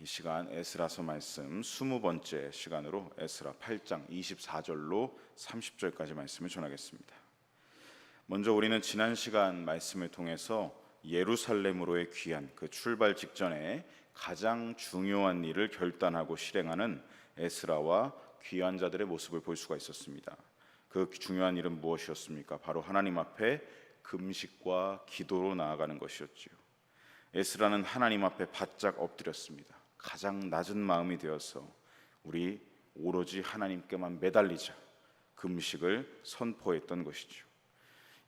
이 시간 에스라서 말씀 20번째 시간으로 에스라 8장 24절로 30절까지 말씀을 전하겠습니다. 먼저 우리는 지난 시간 말씀을 통해서 예루살렘으로의 귀환, 그 출발 직전에 가장 중요한 일을 결단하고 실행하는 에스라와 귀환자들의 모습을 볼 수가 있었습니다. 그 중요한 일은 무엇이었습니까? 바로 하나님 앞에 금식과 기도로 나아가는 것이었지요. 에스라는 하나님 앞에 바짝 엎드렸습니다. 가장 낮은 마음이 되어서 우리 오로지 하나님께만 매달리자 금식을 선포했던 것이죠.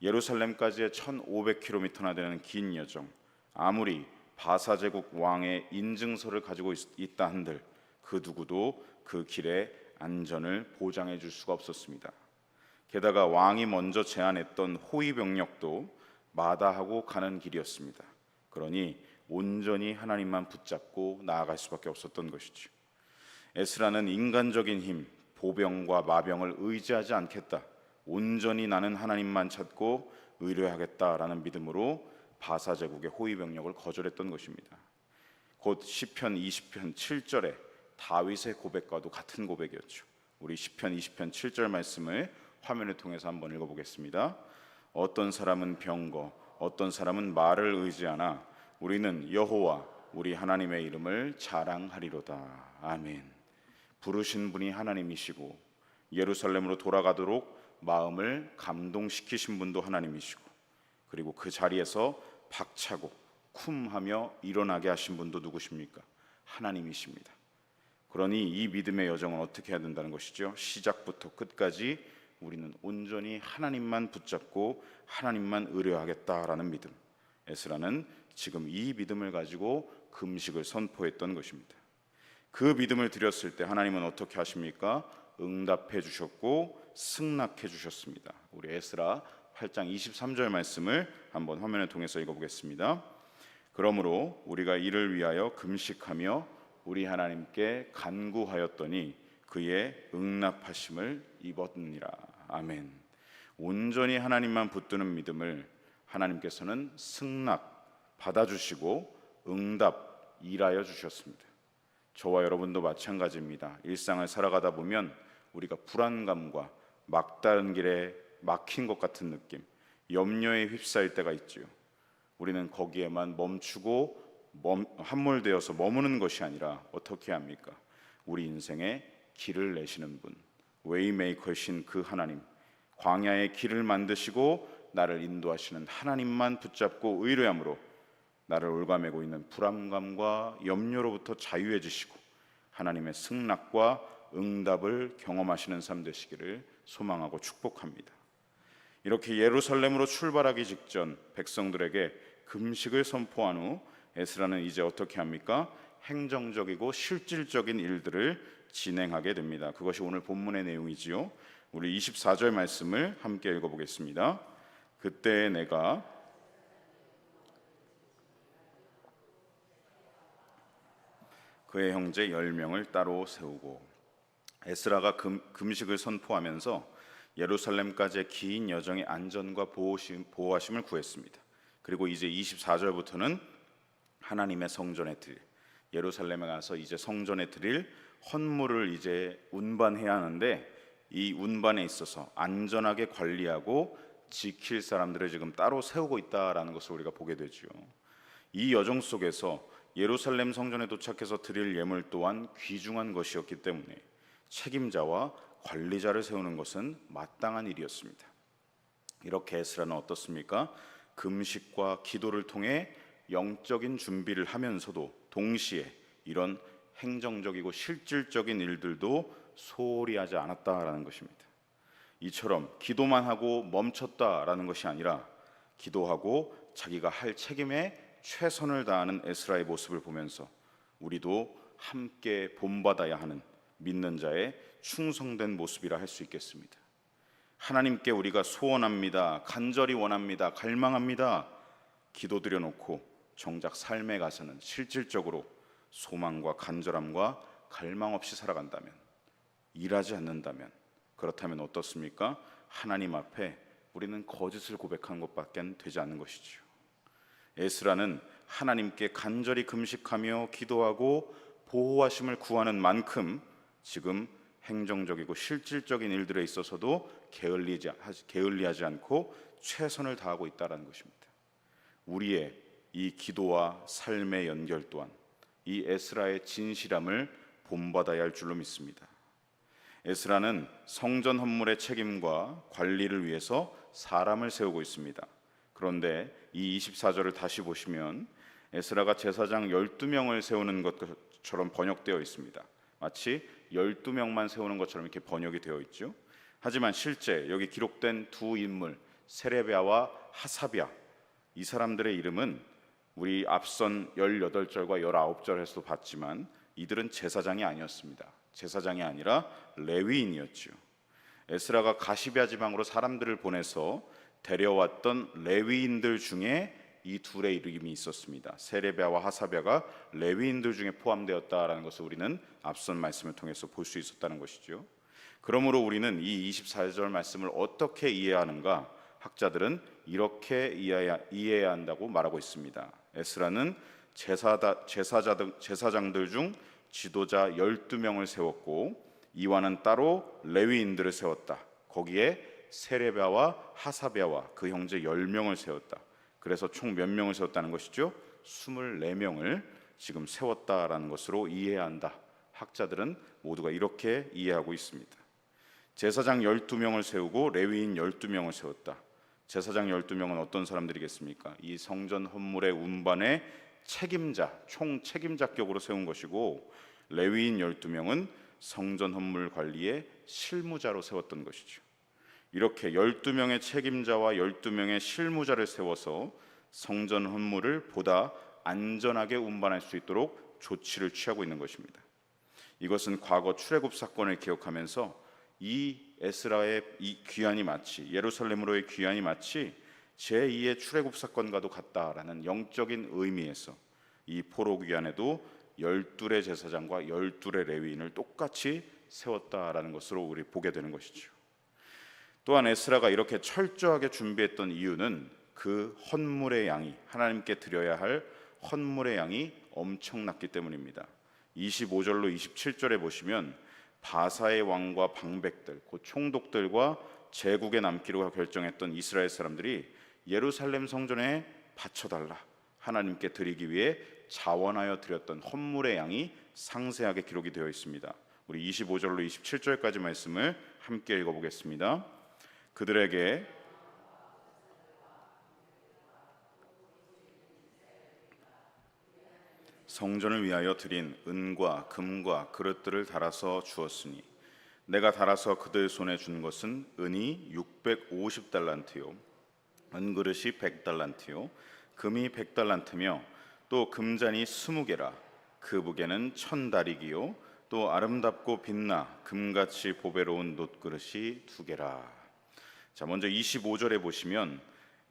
예루살렘까지의 1500km나 되는 긴 여정, 아무리 바사제국 왕의 인증서를 가지고 있다 한들 그 누구도 그 길의 안전을 보장해 줄 수가 없었습니다. 게다가 왕이 먼저 제안했던 호위 병력도 마다하고 가는 길이었습니다. 그러니 온전히 하나님만 붙잡고 나아갈 수밖에 없었던 것이죠. 에스라는 인간적인 힘, 보병과 마병을 의지하지 않겠다, 온전히 나는 하나님만 찾고 의뢰하겠다라는 믿음으로 바사제국의 호위병력을 거절했던 것입니다. 곧 시편 20편 7절에 다윗의 고백과도 같은 고백이었죠. 우리 시편 20편 7절 말씀을 화면을 통해서 한번 읽어보겠습니다. 어떤 사람은 병거, 어떤 사람은 말을 의지하나 우리는 여호와 우리 하나님의 이름을 자랑하리로다. 아멘. 부르신 분이 하나님이시고 예루살렘으로 돌아가도록 마음을 감동시키신 분도 하나님이시고, 그리고 그 자리에서 박차고 쿰하며 일어나게 하신 분도 누구십니까? 하나님이십니다. 그러니 이 믿음의 여정은 어떻게 해야 된다는 것이죠? 시작부터 끝까지 우리는 온전히 하나님만 붙잡고 하나님만 의뢰하겠다라는 믿음. 에스라는 지금 이 믿음을 가지고 금식을 선포했던 것입니다. 그 믿음을 드렸을 때 하나님은 어떻게 하십니까? 응답해 주셨고 승낙해 주셨습니다. 우리 에스라 8장 23절 말씀을 한번 화면을 통해서 읽어보겠습니다. 그러므로 우리가 이를 위하여 금식하며 우리 하나님께 간구하였더니 그의 응답하심을 입었느니라. 아멘. 온전히 하나님만 붙드는 믿음을 하나님께서는 승낙 받아주시고 응답 일하여 주셨습니다. 저와 여러분도 마찬가지입니다. 일상을 살아가다 보면 우리가 불안감과 막다른 길에 막힌 것 같은 느낌, 염려에 휩싸일 때가 있지요. 우리는 거기에만 멈추고 함몰되어서 머무는 것이 아니라 어떻게 합니까? 우리 인생에 길을 내시는 분, 웨이메이커이신 그 하나님, 광야의 길을 만드시고 나를 인도하시는 하나님만 붙잡고 의뢰함으로 나를 올가매고 있는 불안감과 염려로부터 자유해지시고 하나님의 승낙과 응답을 경험하시는 삶 되시기를 소망하고 축복합니다. 이렇게 예루살렘으로 출발하기 직전 백성들에게 금식을 선포한 후 에스라는 이제 어떻게 합니까? 행정적이고 실질적인 일들을 진행하게 됩니다. 그것이 오늘 본문의 내용이지요. 우리 24절 말씀을 함께 읽어보겠습니다. 그때 내가 그의 형제 10명을 따로 세우고, 에스라가 금식을 선포하면서 예루살렘까지의 긴 여정의 안전과 보호하심을 구했습니다. 그리고 이제 24절부터는 하나님의 성전에 드릴, 예루살렘에 가서 이제 성전에 드릴 헌물을 이제 운반해야 하는데, 이 운반에 있어서 안전하게 관리하고 지킬 사람들을 지금 따로 세우고 있다라는 것을 우리가 보게 되죠. 이 여정 속에서 예루살렘 성전에 도착해서 드릴 예물 또한 귀중한 것이었기 때문에 책임자와 관리자를 세우는 것은 마땅한 일이었습니다. 이렇게 에스라는 어떻습니까? 금식과 기도를 통해 영적인 준비를 하면서도 동시에 이런 행정적이고 실질적인 일들도 소홀히 하지 않았다라는 것입니다. 이처럼 기도만 하고 멈췄다라는 것이 아니라 기도하고 자기가 할 책임에 최선을 다하는 에스라의 모습을 보면서 우리도 함께 본받아야 하는 믿는 자의 충성된 모습이라 할 수 있겠습니다. 하나님께 우리가 소원합니다, 간절히 원합니다, 갈망합니다, 기도드려 놓고 정작 삶에 가서는 실질적으로 소망과 간절함과 갈망 없이 살아간다면, 일하지 않는다면, 그렇다면 어떻습니까? 하나님 앞에 우리는 거짓을 고백하는 것밖에 되지 않는 것이지요. 에스라는 하나님께 간절히 금식하며 기도하고 보호하심을 구하는 만큼 지금 행정적이고 실질적인 일들에 있어서도 게을리하지 않고 최선을 다하고 있다는 것입니다. 우리의 이 기도와 삶의 연결 또한 이 에스라의 진실함을 본받아야 할 줄로 믿습니다. 에스라는 성전 헌물의 책임과 관리를 위해서 사람을 세우고 있습니다. 그런데 이 24절을 다시 보시면 에스라가 제사장 12명을 세우는 것처럼 번역되어 있습니다. 마치 12명만 세우는 것처럼 이렇게 번역이 되어 있죠. 하지만 실제 여기 기록된 두 인물 세레비야와 하사비야, 이 사람들의 이름은 우리 앞선 18절과 19절에서도 봤지만 이들은 제사장이 아니었습니다. 제사장이 아니라 레위인이었죠. 에스라가 가시베아 지방으로 사람들을 보내서 데려왔던 레위인들 중에 이 둘의 이름이 있었습니다. 세레비야와 하사비야가 레위인들 중에 포함되었다라는 것을 우리는 앞선 말씀을 통해서 볼 수 있었다는 것이죠. 그러므로 우리는 이 24절 말씀을 어떻게 이해하는가? 학자들은 이렇게 이해해야 한다고 말하고 있습니다. 에스라는 제사장들 중 지도자 12명을 세웠고 이와는 따로 레위인들을 세웠다. 거기에 세레비야와 하사비야와 그 형제 10명을 세웠다. 그래서 총 몇 명을 세웠다는 것이죠? 24명을 지금 세웠다라는 것으로 이해해야 한다. 학자들은 모두가 이렇게 이해하고 있습니다. 제사장 12명을 세우고 레위인 12명을 세웠다. 제사장 12명은 어떤 사람들이겠습니까? 이 성전 헌물의 운반의 책임자, 총 책임자격으로 세운 것이고 레위인 12명은 성전 헌물 관리의 실무자로 세웠던 것이죠. 이렇게 12명의 책임자와 12명의 실무자를 세워서 성전 헌물을 보다 안전하게 운반할 수 있도록 조치를 취하고 있는 것입니다. 이것은 과거 출애굽 사건을 기억하면서 이 에스라의 이 귀환이 마치 예루살렘으로의 귀환이 마치 제2의 출애굽 사건과도 같다라는 영적인 의미에서 이 포로 귀환에도 12의 제사장과 12의 레위인을 똑같이 세웠다라는 것으로 우리 보게 되는 것이죠. 또한 에스라가 이렇게 철저하게 준비했던 이유는 그 헌물의 양이 하나님께 드려야 할 헌물의 양이 엄청났기 때문입니다. 25절로 27절에 보시면 바사의 왕과 방백들, 곧 총독들과 제국에 남기로 결정했던 이스라엘 사람들이 예루살렘 성전에 바쳐달라, 하나님께 드리기 위해 자원하여 드렸던 헌물의 양이 상세하게 기록이 되어 있습니다. 우리 25절로 27절까지 말씀을 함께 읽어보겠습니다. 그들에게 성전을 위하여 드린 은과 금과 그릇들을 달아서 주었으니 내가 달아서 그들 손에 준 것은 은이 650달란트요 은그릇이 100달란트요 금이 100달란트며 또 금잔이 20개라 그 무게는 1000다리기요 또 아름답고 빛나 금같이 보배로운 놋그릇이 2개라. 자, 먼저 25절에 보시면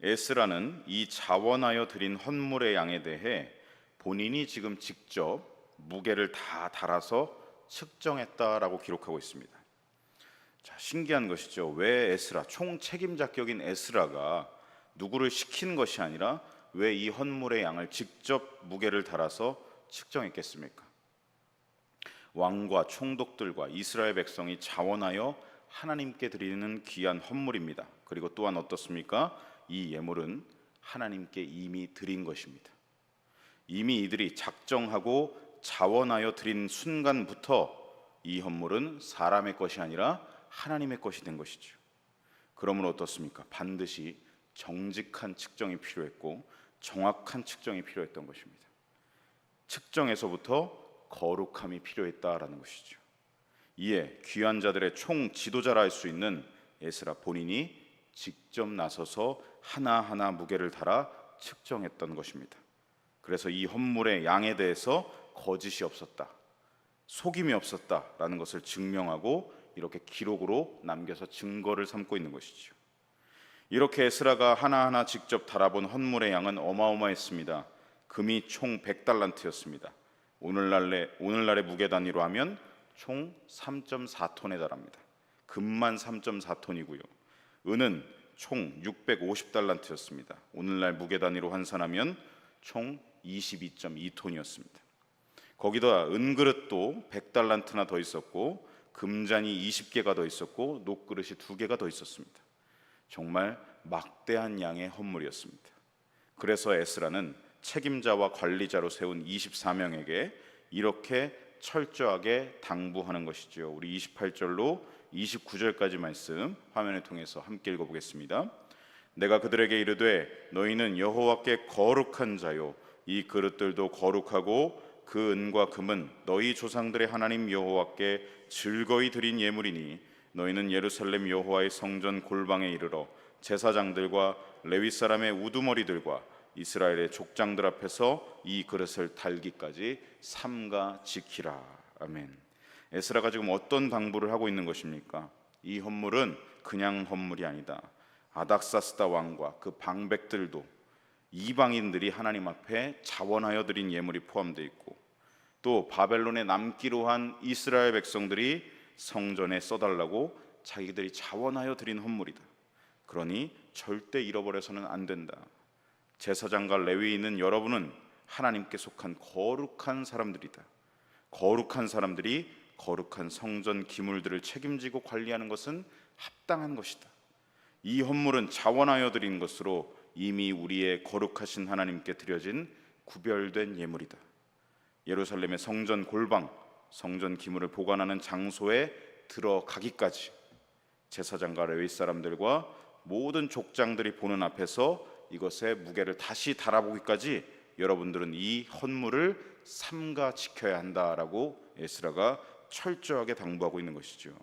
에스라는 이 자원하여 드린 헌물의 양에 대해 본인이 지금 직접 무게를 다 달아서 측정했다라고 기록하고 있습니다. 자, 신기한 것이죠. 왜 에스라, 총 책임자격인 에스라가 누구를 시킨 것이 아니라 왜 이 헌물의 양을 직접 무게를 달아서 측정했겠습니까? 왕과 총독들과 이스라엘 백성이 자원하여 하나님께 드리는 귀한 헌물입니다. 그리고 또한 어떻습니까? 이 예물은 하나님께 이미 드린 것입니다. 이미 이들이 작정하고 자원하여 드린 순간부터 이 헌물은 사람의 것이 아니라 하나님의 것이 된 것이죠. 그러므로 어떻습니까? 반드시 정직한 측정이 필요했고 정확한 측정이 필요했던 것입니다. 측정에서부터 거룩함이 필요했다라는 것이죠. 이에 귀한 자들의 총 지도자라 할 수 있는 에스라 본인이 직접 나서서 하나하나 무게를 달아 측정했던 것입니다. 그래서 이 헌물의 양에 대해서 거짓이 없었다, 속임이 없었다라는 것을 증명하고 이렇게 기록으로 남겨서 증거를 삼고 있는 것이죠. 이렇게 에스라가 하나하나 직접 달아본 헌물의 양은 어마어마했습니다. 금이 총 100달란트였습니다. 오늘날의 무게 단위로 하면 총 3.4톤에 달합니다. 금만 3.4톤이고요. 은은 총 650달란트였습니다. 오늘날 무게 단위로 환산하면 총 22.2톤이었습니다. 거기다 은그릇도 100달란트나 더 있었고 금잔이 20개가 더 있었고 녹그릇이 2개가 더 있었습니다. 정말 막대한 양의 헌물이었습니다. 그래서 에스라는 책임자와 관리자로 세운 24명에게 이렇게 철저하게 당부하는 것이지요. 우리 28절로 29절까지 말씀 화면을 통해서 함께 읽어보겠습니다. 내가 그들에게 이르되 너희는 여호와께 거룩한 자요 이 그릇들도 거룩하고 그 은과 금은 너희 조상들의 하나님 여호와께 즐거이 드린 예물이니 너희는 예루살렘 여호와의 성전 골방에 이르러 제사장들과 레위 사람의 우두머리들과 이스라엘의 족장들 앞에서 이 그릇을 달기까지 삼가 지키라. 아멘. 에스라가 지금 어떤 당부를 하고 있는 것입니까? 이 헌물은 그냥 헌물이 아니다. 아닥사스다 왕과 그 방백들도 이방인들이 하나님 앞에 자원하여 드린 예물이 포함되어 있고 또 바벨론에 남기로 한 이스라엘 백성들이 성전에 써달라고 자기들이 자원하여 드린 헌물이다. 그러니 절대 잃어버려서는 안 된다. 제사장과 레위인은 여러분은 하나님께 속한 거룩한 사람들이다. 거룩한 사람들이 거룩한 성전 기물들을 책임지고 관리하는 것은 합당한 것이다. 이 헌물은 자원하여 드린 것으로 이미 우리의 거룩하신 하나님께 드려진 구별된 예물이다. 예루살렘의 성전 골방, 성전 기물을 보관하는 장소에 들어가기까지 제사장과 레위 사람들과 모든 족장들이 보는 앞에서 이것의 무게를 다시 달아보기까지 여러분들은 이 헌물을 삼가 지켜야 한다라고 에스라가 철저하게 당부하고 있는 것이죠.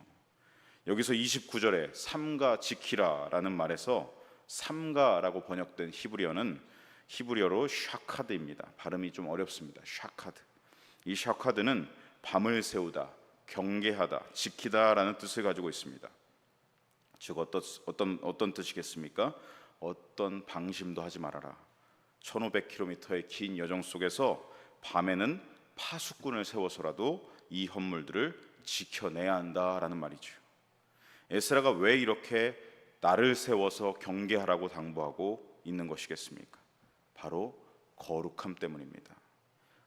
여기서 29절에 삼가 지키라라는 말에서 삼가라고 번역된 히브리어로 샤카드입니다. 발음이 좀 어렵습니다. 샤카드. 이 샤카드는 밤을 새우다, 경계하다, 지키다라는 뜻을 가지고 있습니다. 즉 어떤 뜻이겠습니까? 어떤 방심도 하지 말아라. 1500km의 긴 여정 속에서 밤에는 파수꾼을 세워서라도 이 헌물들을 지켜내야 한다라는 말이죠. 에스라가 왜 이렇게 나를 세워서 경계하라고 당부하고 있는 것이겠습니까? 바로 거룩함 때문입니다.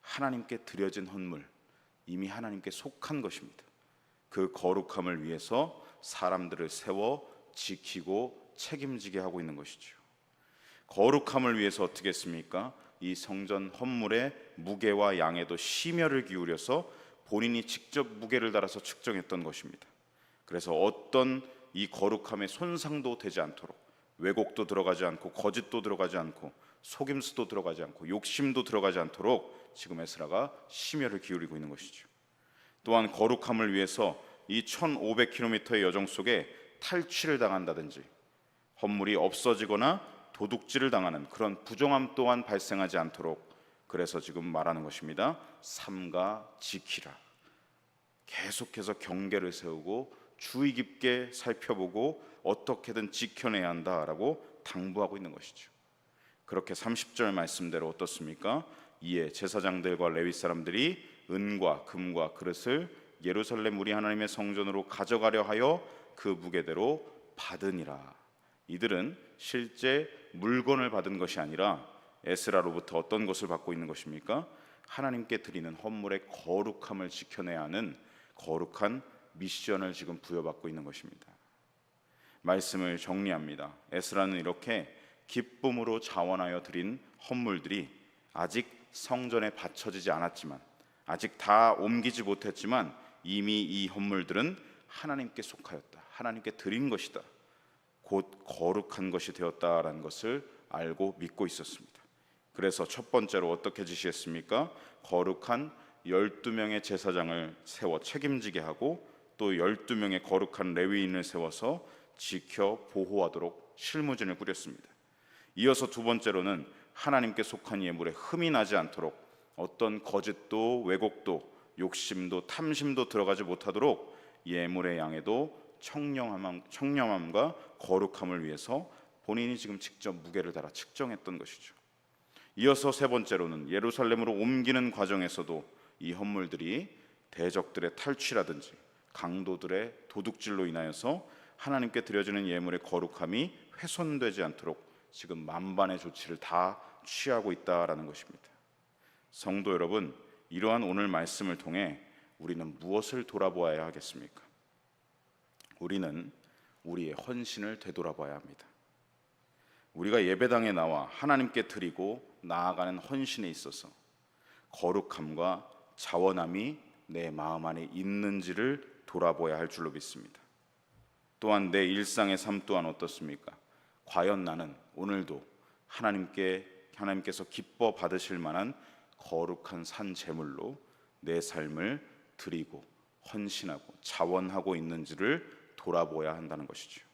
하나님께 드려진 헌물, 이미 하나님께 속한 것입니다. 그 거룩함을 위해서 사람들을 세워 지키고 책임지게 하고 있는 것이죠. 거룩함을 위해서 어떻게 했습니까? 이 성전 헌물의 무게와 양에도 심혈을 기울여서 본인이 직접 무게를 달아서 측정했던 것입니다. 그래서 어떤 이 거룩함의 손상도 되지 않도록 왜곡도 들어가지 않고 거짓도 들어가지 않고 속임수도 들어가지 않고 욕심도 들어가지 않도록 지금 에스라가 심혈을 기울이고 있는 것이죠. 또한 거룩함을 위해서 이 1500km의 여정 속에 탈취를 당한다든지 헌물이 없어지거나 도둑질을 당하는 그런 부정함 또한 발생하지 않도록 그래서 지금 말하는 것입니다. 삼가 지키라. 계속해서 경계를 세우고 주의 깊게 살펴보고 어떻게든 지켜내야 한다라고 당부하고 있는 것이죠. 그렇게 30절 말씀대로 어떻습니까? 이에 제사장들과 레위 사람들이 은과 금과 그릇을 예루살렘 우리 하나님의 성전으로 가져가려 하여 그 무게대로 받으니라. 이들은 실제 물건을 받은 것이 아니라 에스라로부터 어떤 것을 받고 있는 것입니까? 하나님께 드리는 헌물의 거룩함을 지켜내야 하는 거룩한 미션을 지금 부여받고 있는 것입니다. 말씀을 정리합니다. 에스라는 이렇게 기쁨으로 자원하여 드린 헌물들이 아직 성전에 바쳐지지 않았지만 아직 다 옮기지 못했지만 이미 이 헌물들은 하나님께 속하였다. 하나님께 드린 것이다. 곧 거룩한 것이 되었다라는 것을 알고 믿고 있었습니다. 그래서 첫 번째로 어떻게 지시했습니까? 거룩한 12명의 제사장을 세워 책임지게 하고 또 12명의 거룩한 레위인을 세워서 지켜 보호하도록 실무진을 꾸렸습니다. 이어서 두 번째로는 하나님께 속한 예물에 흠이 나지 않도록 어떤 거짓도 왜곡도 욕심도 탐심도 들어가지 못하도록 예물의 양에도 청렴함과 거룩함을 위해서 본인이 지금 직접 무게를 달아 측정했던 것이죠. 이어서 세 번째로는 예루살렘으로 옮기는 과정에서도 이 헌물들이 대적들의 탈취라든지 강도들의 도둑질로 인하여서 하나님께 드려지는 예물의 거룩함이 훼손되지 않도록 지금 만반의 조치를 다 취하고 있다라는 것입니다. 성도 여러분, 이러한 오늘 말씀을 통해 우리는 무엇을 돌아보아야 하겠습니까? 우리는 우리의 헌신을 되돌아봐야 합니다. 우리가 예배당에 나와 하나님께 드리고 나아가는 헌신에 있어서 거룩함과 자원함이 내 마음 안에 있는지를 돌아보아야 할 줄로 믿습니다. 또한 내 일상의 삶 또한 어떻습니까? 과연 나는 오늘도 하나님께서 기뻐 받으실 만한 거룩한 산 제물로 내 삶을 드리고 헌신하고 자원하고 있는지를 돌아보아야 한다는 것이죠.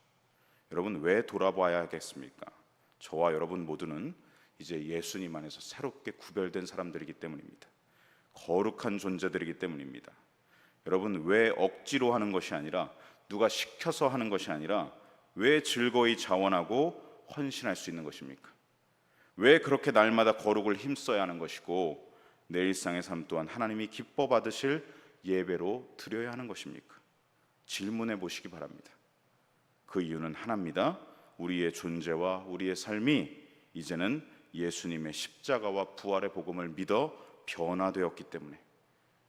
여러분, 왜 돌아봐야 하겠습니까? 저와 여러분 모두는 이제 예수님 안에서 새롭게 구별된 사람들이기 때문입니다. 거룩한 존재들이기 때문입니다. 여러분, 왜 억지로 하는 것이 아니라, 누가 시켜서 하는 것이 아니라 왜 즐거이 자원하고 헌신할 수 있는 것입니까? 왜 그렇게 날마다 거룩을 힘써야 하는 것이고 내 일상의 삶 또한 하나님이 기뻐 받으실 예배로 드려야 하는 것입니까? 질문해 보시기 바랍니다. 그 이유는 하나입니다. 우리의 존재와 우리의 삶이 이제는 예수님의 십자가와 부활의 복음을 믿어 변화되었기 때문에,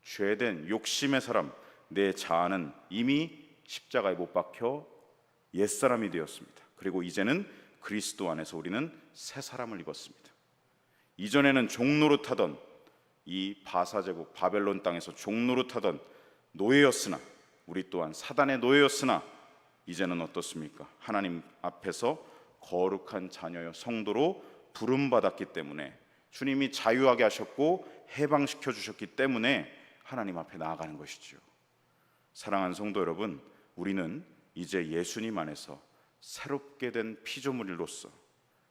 죄된 욕심의 사람 내 자아는 이미 십자가에 못 박혀 옛사람이 되었습니다. 그리고 이제는 그리스도 안에서 우리는 새 사람을 입었습니다. 이전에는 종노릇하던 이 바사제국 바벨론 땅에서 종노릇하던 노예였으나, 우리 또한 사단의 노예였으나 이제는 어떻습니까? 하나님 앞에서 거룩한 자녀여 성도로 부름받았기 때문에, 주님이 자유하게 하셨고 해방시켜 주셨기 때문에 하나님 앞에 나아가는 것이죠. 사랑하는 성도 여러분, 우리는 이제 예수님 안에서 새롭게 된 피조물로서,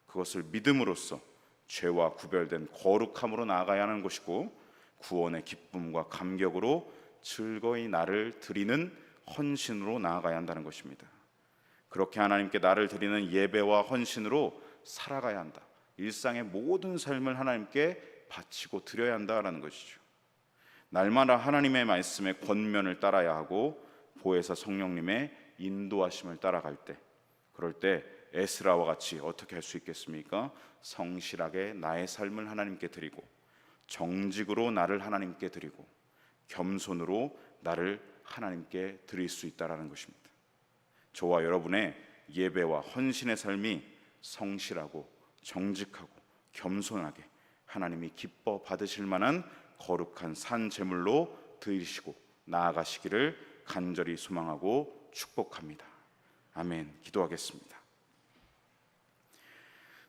그것을 믿음으로써 죄와 구별된 거룩함으로 나아가야 하는 것이고, 구원의 기쁨과 감격으로 즐거이 나를 드리는 헌신으로 나아가야 한다는 것입니다. 그렇게 하나님께 나를 드리는 예배와 헌신으로 살아가야 한다. 일상의 모든 삶을 하나님께 바치고 드려야 한다라는 것이죠. 날마다 하나님의 말씀의 권면을 따라야 하고 보혜사 성령님의 인도하심을 따라갈 때, 그럴 때 에스라와 같이 어떻게 할 수 있겠습니까? 성실하게 나의 삶을 하나님께 드리고, 정직으로 나를 하나님께 드리고, 겸손으로 나를 하나님께 드릴 수 있다라는 것입니다. 저와 여러분의 예배와 헌신의 삶이 성실하고 정직하고 겸손하게 하나님이 기뻐 받으실 만한 거룩한 산 제물로 드리시고 나아가시기를 간절히 소망하고 축복합니다. 아멘. 기도하겠습니다.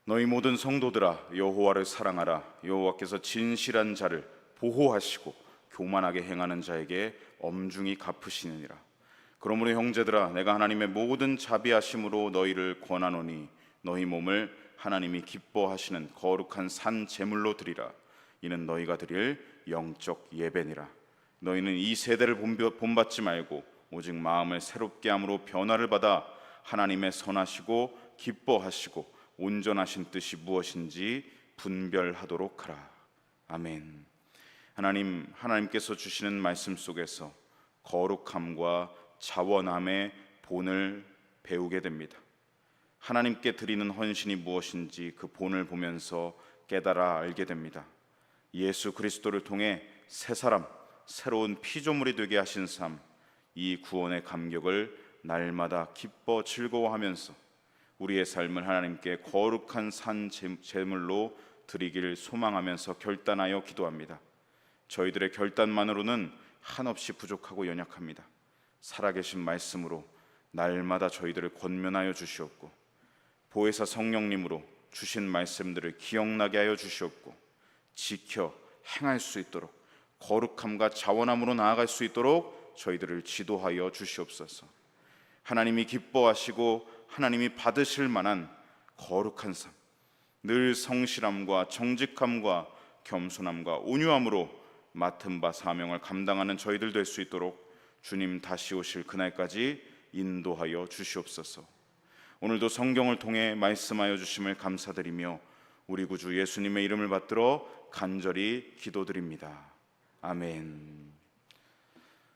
너희 모든 성도들아, 여호와를 사랑하라. 여호와께서 진실한 자를 보호하시고 교만하게 행하는 자에게 엄중히 갚으시느니라. 그러므로 형제들아, 내가 하나님의 모든 자비하심으로 너희를 권하노니 너희 몸을 하나님이 기뻐하시는 거룩한 산 제물로 드리라. 이는 너희가 드릴 영적 예배니라. 너희는 이 세대를 본받지 말고 오직 마음을 새롭게 함으로 변화를 받아 하나님의 선하시고 기뻐하시고 온전하신 뜻이 무엇인지 분별하도록 하라. 아멘. 하나님께서 주시는 말씀 속에서 거룩함과 자원함의 본을 배우게 됩니다. 하나님께 드리는 헌신이 무엇인지 그 본을 보면서 깨달아 알게 됩니다. 예수 그리스도를 통해 새 사람, 새로운 피조물이 되게 하신 삶, 이 구원의 감격을 날마다 기뻐 즐거워하면서 우리의 삶을 하나님께 거룩한 산 제물로 드리기를 소망하면서 결단하여 기도합니다. 저희들의 결단만으로는 한없이 부족하고 연약합니다. 살아계신 말씀으로 날마다 저희들을 권면하여 주시옵고, 보혜사 성령님으로 주신 말씀들을 기억나게 하여 주시옵고, 지켜 행할 수 있도록 거룩함과 자원함으로 나아갈 수 있도록 저희들을 지도하여 주시옵소서. 하나님이 기뻐하시고 하나님이 받으실 만한 거룩한 삶, 늘 성실함과 정직함과 겸손함과 온유함으로 맡은 바 사명을 감당하는 저희들 될 수 있도록 주님 다시 오실 그날까지 인도하여 주시옵소서. 오늘도 성경을 통해 말씀하여 주심을 감사드리며 우리 구주 예수님의 이름을 받들어 간절히 기도드립니다. 아멘.